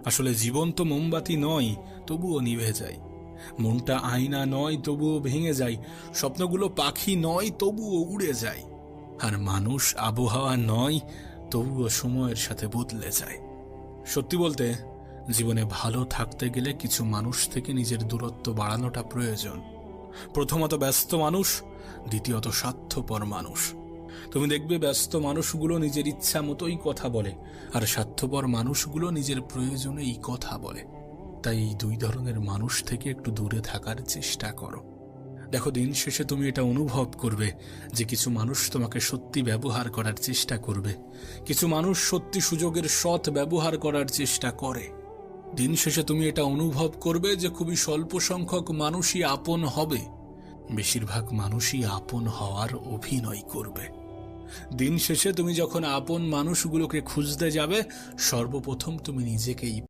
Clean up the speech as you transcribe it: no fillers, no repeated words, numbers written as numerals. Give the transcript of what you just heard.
আসলে জীবন তো মোমবাতি নয়, তবুও নিভে যায়। মনটা আয়না নয়, তবুও ভেঙে যায়। স্বপ্নগুলো পাখি নয়, তবুও উড়ে যায়। আর মানুষ আবহাওয়া নয়, তবুও সময়ের সাথে বদলে যায়। সত্যি বলতে, জীবনে ভালো থাকতে গেলে কিছু মানুষ থেকে নিজের দূরত্ব বাড়ানোটা প্রয়োজন। প্রথমত ব্যস্ত মানুষ, দ্বিতীয়ত স্বার্থপর মানুষ। তুমি দেখবে ব্যস্ত মানুষগুলো নিজের ইচ্ছা মতোই কথা বলে, আর স্বার্থপর মানুষগুলো নিজের প্রয়োজনেই কথা বলে। তাই এই দুই ধরনের মানুষ থেকে একটু দূরে থাকার চেষ্টা করো। দেখো, দিন শেষে তুমি এটা অনুভব করবে যে কিছু মানুষ তোমাকে সত্যি ব্যবহার করার চেষ্টা করবে, কিছু মানুষ সত্যি সুযোগের সৎ ব্যবহার করার চেষ্টা করে। দিন শেষে তুমি এটা অনুভব করবে যে খুবই স্বল্প সংখ্যক মানুষই আপন হবে, বেশিরভাগ মানুষই আপন হওয়ার অভিনয় করবে। দিন শেষে তুমি যখন আপন মানুষগুলোকে খুঁজতে যাবে, সর্বপ্রথম তুমি নিজেকেই